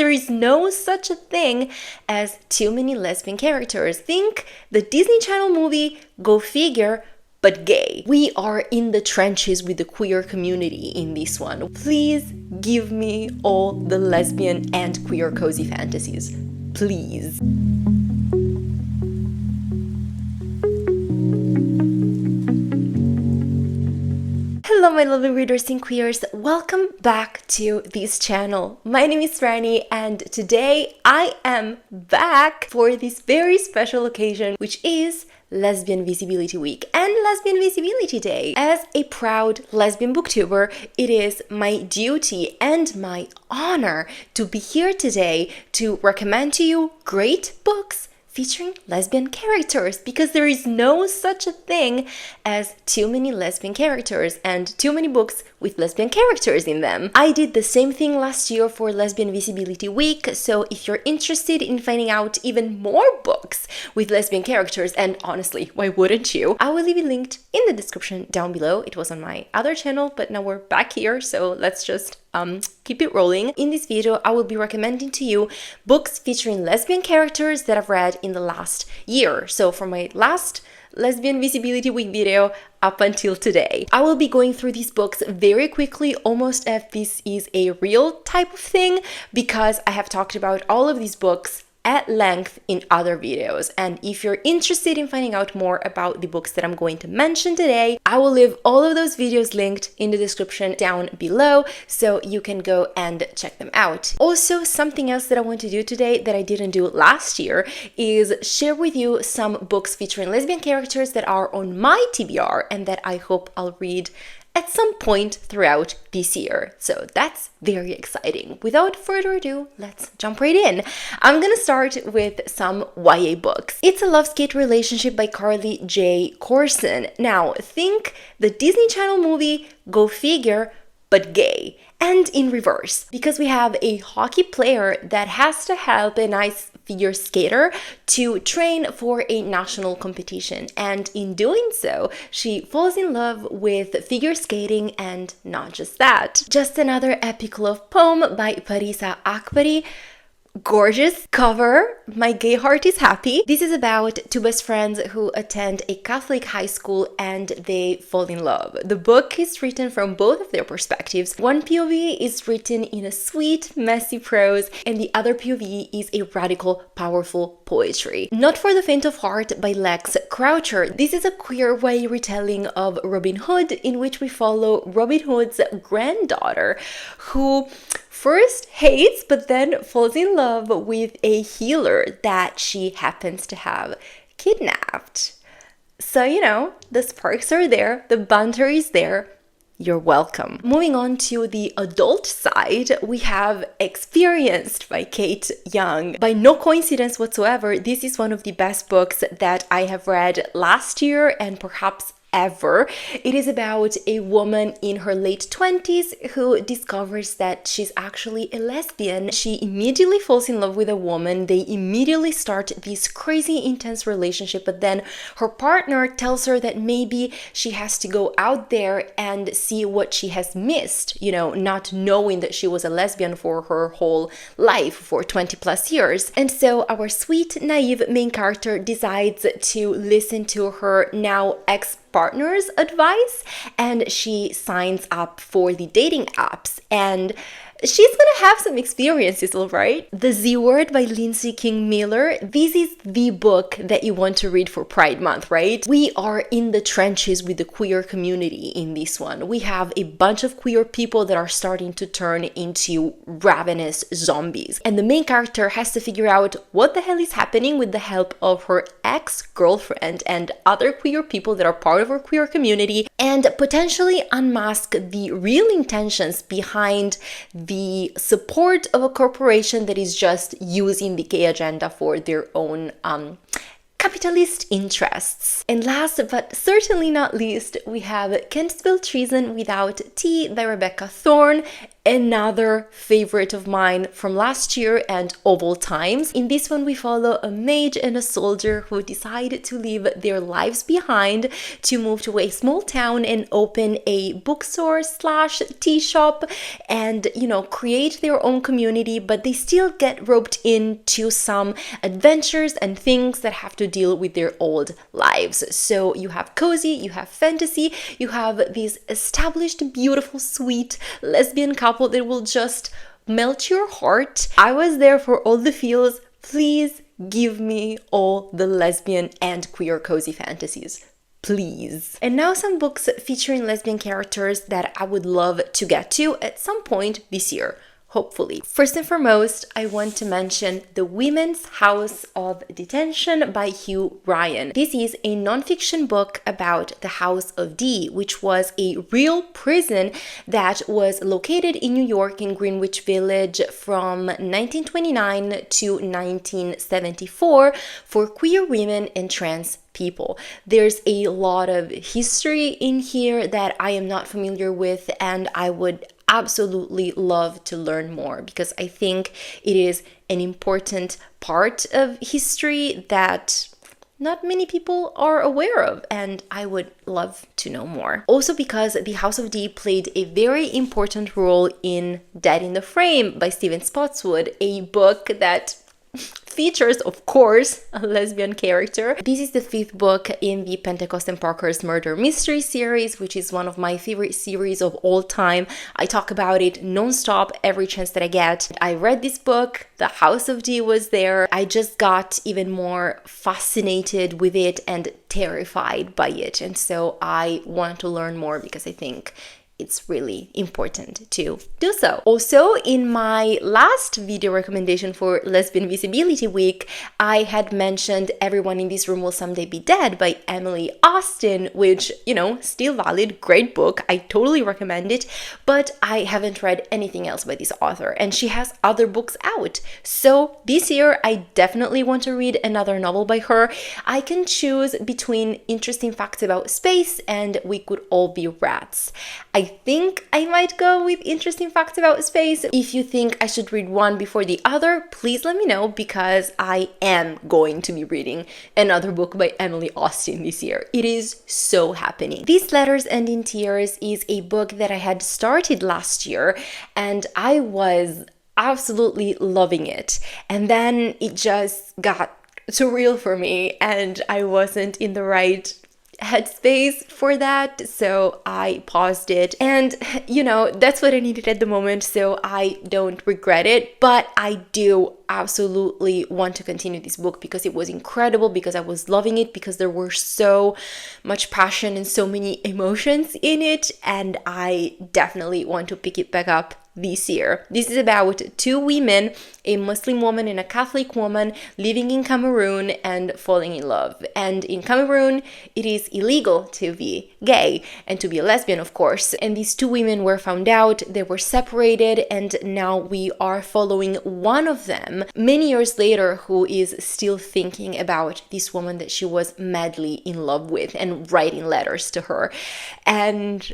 There is no such a thing as too many lesbian characters. Think the Disney Channel movie, go figure, but gay. We are in the trenches with the queer community in this one. Please give me all the lesbian and queer cozy fantasies. Please. Hello my lovely readers and queers, welcome back to this channel. My name is Rani and today I am back for this very special occasion, which is Lesbian Visibility Week and Lesbian Visibility Day. As a proud lesbian booktuber, it is my duty and my honor to be here today to recommend to you great books featuring lesbian characters, because there is no such a thing as too many lesbian characters and too many books with lesbian characters in them. I did the same thing last year for Lesbian Visibility Week, so if you're interested in finding out even more books with lesbian characters, and honestly, why wouldn't you? I will leave it linked in the description down below. It was on my other channel, but now we're back here, so let's just keep it rolling. In this video, I will be recommending to you books featuring lesbian characters that I've read in the last year. So from my last Lesbian Visibility Week video up until today, I will be going through these books very quickly, almost as this is a real type of thing, because I have talked about all of these books at length in other videos. And if you're interested in finding out more about the books that I'm going to mention today, I will leave all of those videos linked in the description down below so you can go and check them out. Also, something else that I want to do today that I didn't do last year is share with you some books featuring lesbian characters that are on my TBR and that I hope I'll read at some point throughout this year. So that's very exciting. Without further ado, let's jump right in. I'm gonna start with some YA books. It's a Love-Skate Relationship by Carly J. Corson. Now, think the Disney Channel movie, go figure, but gay. And in reverse, because we have a hockey player that has to help a nice figure skater to train for a national competition. And in doing so, she falls in love with figure skating, and not just that. Just another epic love poem by Parisa Akbari. Gorgeous cover. My gay heart is happy. This is about two best friends who attend a Catholic high school and they fall in love. The book is written from both of their perspectives. One POV is written in a sweet, messy prose, and the other POV is a radical, powerful poetry. Not for the Faint of Heart by Lex Croucher. This is a queer YA retelling of Robin Hood, in which we follow Robin Hood's granddaughter, who first hates but then falls in love with a healer that she happens to have kidnapped. So, you know, the sparks are there, the banter is there. You're welcome. Moving on to the adult side, we have Experienced by Kate Young. By no coincidence whatsoever, this is one of the best books that I have read last year and perhaps ever. It is about a woman in her late 20s who discovers that she's actually a lesbian. She immediately falls in love with a woman. They immediately start this crazy intense relationship, but then her partner tells her that maybe she has to go out there and see what she has missed, you know, not knowing that she was a lesbian for her whole life, for 20 plus years. And so our sweet, naive main character decides to listen to her now ex-partner's advice, and she signs up for the dating apps, and she's gonna have some experiences, all right? The Z Word by Lindsay King Miller. This is the book that you want to read for Pride Month, right? We are in the trenches with the queer community in this one. We have a bunch of queer people that are starting to turn into ravenous zombies. And the main character has to figure out what the hell is happening with the help of her ex-girlfriend and other queer people that are part of her queer community, and potentially unmask the real intentions behind the support of a corporation that is just using the gay agenda for their own capitalist interests. And last but certainly not least, we have Can't Spell Treason Without Tea by Rebecca Thorne. another favorite of mine from last year and of all times. In this one, we follow a mage and a soldier who decide to leave their lives behind to move to a small town and open a bookstore slash tea shop and, create their own community, but they still get roped into some adventures and things that have to deal with their old lives. So you have cozy, you have fantasy, you have this established, beautiful, sweet lesbian couple that will just melt your heart. I was there for all the feels. Please give me all the lesbian and queer cozy fantasies. Please. And now some books featuring lesbian characters that I would love to get to at some point this year. Hopefully. First and foremost, I want to mention The Women's House of Detention by Hugh Ryan. This is a nonfiction book about the House of D, which was a real prison that was located in New York in Greenwich Village from 1929 to 1974 for queer women and trans people. There's a lot of history in here that I am not familiar with, and I would absolutely love to learn more because I think it is an important part of history that not many people are aware of, and I would love to know more. Also because The House of D played a very important role in Dead in the Frame by Stephen Spotswood, a book that features, of course, a lesbian character. This is the 5th book in the Pentecost and Parker's Murder Mystery series, which is one of my favorite series of all time. I talk about it non-stop every chance that I get. I read this book, The House of D was there. I just got even more fascinated with it and terrified by it. And so I want to learn more because I think it's really important to do so. Also, in my last video recommendation for Lesbian Visibility Week, I had mentioned Everyone in This Room Will Someday Be Dead by Emily Austen, which, still valid, great book. I totally recommend it, but I haven't read anything else by this author, and she has other books out. So this year, I definitely want to read another novel by her. I can choose between Interesting Facts About Space and We Could All Be Rats. I think I might go with Interesting Facts About Space. If you think I should read one before the other, please let me know because I am going to be reading another book by Emily Austen this year. It is so happening. These Letters End in Tears is a book that I had started last year and I was absolutely loving it. And then it just got surreal for me and I wasn't in the right headspace for that, so I paused it, and that's what I needed at the moment, so I don't regret it, but I do absolutely want to continue this book because it was incredible, because I was loving it, because there were so much passion and so many emotions in it, and I definitely want to pick it back up this year. This is about 2 women, a Muslim woman and a Catholic woman, living in Cameroon and falling in love. And in Cameroon, it is illegal to be gay and to be a lesbian, of course. And these 2 women were found out, they were separated, and now we are following one of them many years later who is still thinking about this woman that she was madly in love with and writing letters to her. And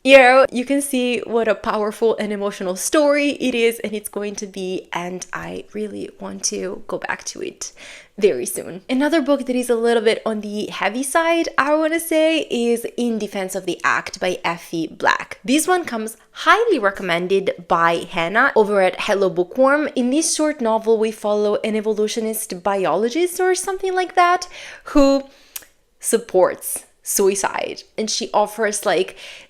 you can see what a powerful and emotional story it is, and it's going to be, and I really want to go back to it very soon. Another book that is a little bit on the heavy side, I want to say, is In Defense of the Act by Effie Black. This one comes highly recommended by Hannah over at Hello Bookworm. In this short novel, we follow an evolutionist biologist or something like that who supports suicide, and she offers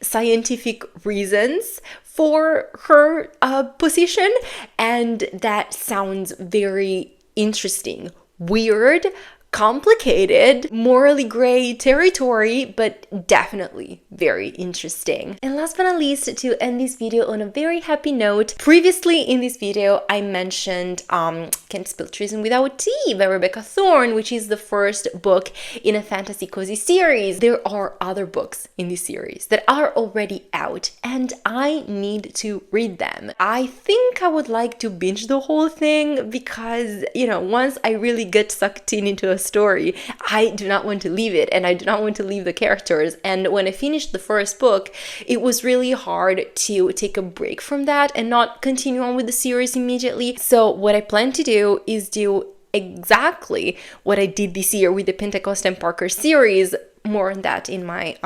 scientific reasons for her position, and that sounds very interesting, weird, complicated, morally gray territory, but definitely very interesting. And last but not least, to end this video on a very happy note, previously in this video I mentioned Can't Spell Treason Without Tea by Rebecca Thorne, which is the first book in a fantasy cozy series. There are other books in this series that are already out and I need to read them. I think I would like to binge the whole thing because, once I really get sucked into a a story, I do not want to leave it, and I do not want to leave the characters. And when I finished the first book, it was really hard to take a break from that and not continue on with the series immediately. So what I plan to do is do exactly what I did this year with the Pentecost and Parker series. More on that in my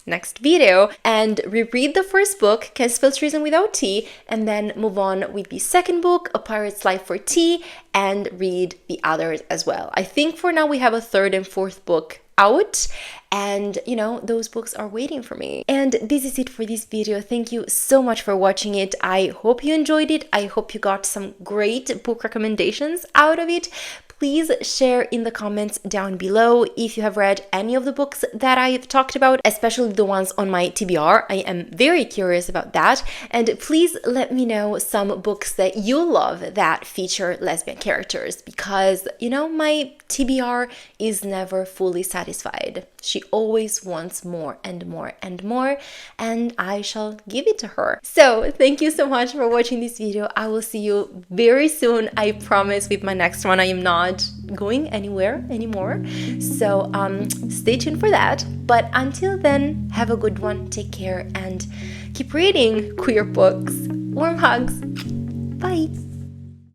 next video, and reread the first book, Can't Spell Treason Without Tea, and then move on with the second book, A Pirate's Life for Tea, and read the others as well. I think for now we have a third and fourth book out, and you know, those books are waiting for me. And this is it for this video. Thank you so much for watching it. I hope you enjoyed it. I hope you got some great book recommendations out of it. Please share in the comments down below if you have read any of the books that I've talked about, especially the ones on my TBR. I am very curious about that. And please let me know some books that you love that feature lesbian characters, because, you know, my TBR is never fully satisfied. She always wants more and more and more, and I shall give it to her. So thank you so much for watching this video. I will see you very soon, I promise, with my next one. I am not going anywhere anymore, so stay tuned for that. But until then, have a good one, take care, and keep reading queer books. Warm hugs. Bye.